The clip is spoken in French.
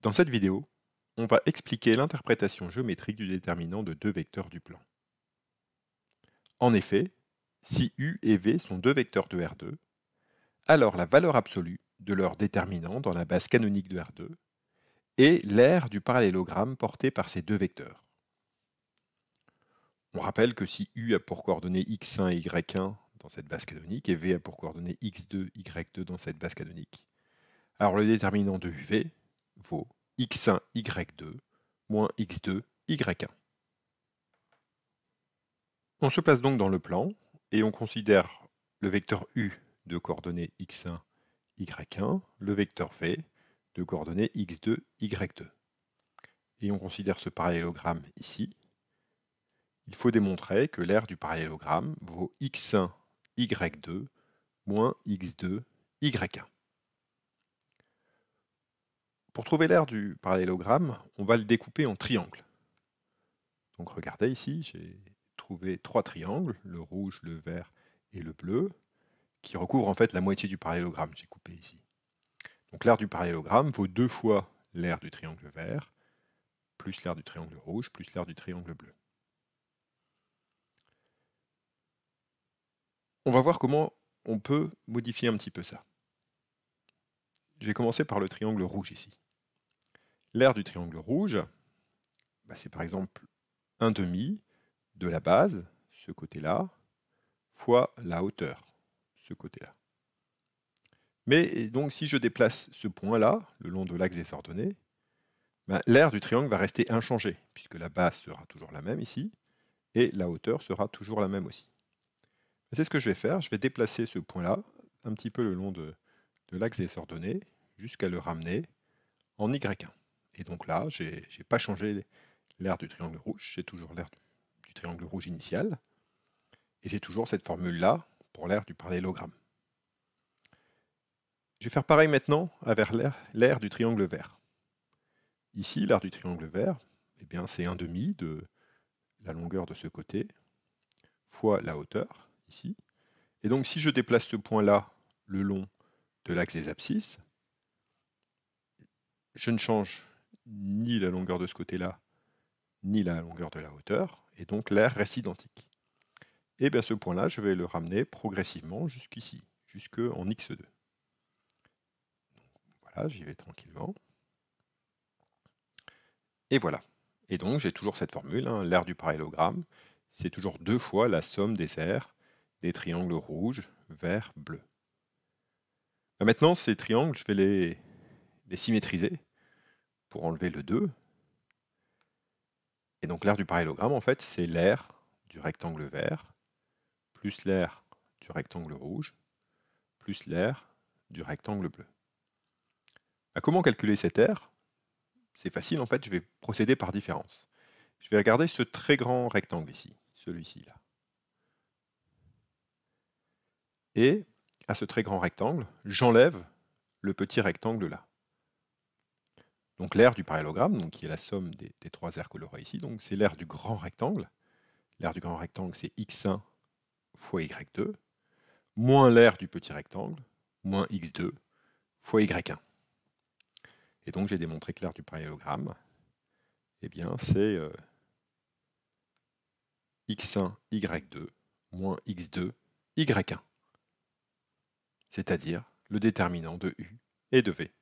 Dans cette vidéo, on va expliquer l'interprétation géométrique du déterminant de deux vecteurs du plan. En effet, si U et V sont deux vecteurs de R2, alors la valeur absolue de leur déterminant dans la base canonique de R2 est l'aire du parallélogramme porté par ces deux vecteurs. On rappelle que si U a pour coordonnées x1 et y1 dans cette base canonique et V a pour coordonnées x2, y2 dans cette base canonique, alors le déterminant de UV vaut x1, y2 moins x2, y1. On se place donc dans le plan et on considère le vecteur U de coordonnées x1, y1, le vecteur V de coordonnées x2, y2. Et on considère ce parallélogramme ici. Il faut démontrer que l'aire du parallélogramme vaut x1, y2 moins x2, y1. Pour trouver l'aire du parallélogramme, on va le découper en triangles. Donc regardez ici, j'ai trouvé trois triangles, le rouge, le vert et le bleu, qui recouvrent en fait la moitié du parallélogramme, j'ai coupé ici. Donc l'aire du parallélogramme vaut deux fois l'aire du triangle vert, plus l'aire du triangle rouge, plus l'aire du triangle bleu. On va voir comment on peut modifier un petit peu ça. Je vais commencer par le triangle rouge ici. L'aire du triangle rouge, c'est par exemple 1/2 de la base, ce côté-là, fois la hauteur, ce côté-là. Mais donc si je déplace ce point-là, le long de l'axe des ordonnées, l'aire du triangle va rester inchangée, puisque la base sera toujours la même ici, et la hauteur sera toujours la même aussi. C'est ce que je vais faire, je vais déplacer ce point-là, un petit peu le long de l'axe des ordonnées, jusqu'à le ramener en y1. Et donc là, je n'ai pas changé l'aire du triangle rouge, j'ai toujours l'aire du triangle rouge initial, et j'ai toujours cette formule-là pour l'aire du parallélogramme. Je vais faire pareil maintenant avec l'aire du triangle vert. Ici, l'aire du triangle vert, c'est 1/2 de la longueur de ce côté, fois la hauteur, ici. Et donc si je déplace ce point-là le long de l'axe des abscisses, je ne change ni la longueur de ce côté-là, ni la longueur de la hauteur, et donc l'aire reste identique. Et bien ce point-là, je vais le ramener progressivement jusqu'ici, jusqu'en x2. Voilà, j'y vais tranquillement. Et voilà. Et donc j'ai toujours cette formule, l'aire du parallélogramme, c'est toujours deux fois la somme des aires des triangles rouge, vert, bleu. Maintenant, ces triangles, je vais les symétriser pour enlever le 2. Et donc l'aire du parallélogramme, en fait, c'est l'aire du rectangle vert, plus l'aire du rectangle rouge, plus l'aire du rectangle bleu. Comment calculer cette aire? C'est facile, en fait, je vais procéder par différence. Je vais regarder ce très grand rectangle ici, celui-ci là. Et à ce très grand rectangle, j'enlève le petit rectangle là. Donc l'aire du parallélogramme, donc qui est la somme des trois aires colorées ici, donc c'est l'aire du grand rectangle. L'aire du grand rectangle, c'est x1 fois y2, moins l'aire du petit rectangle, moins x2 fois y1. Et donc j'ai démontré que l'aire du parallélogramme, c'est x1, y2, moins x2, y1. C'est-à-dire le déterminant de U et de V.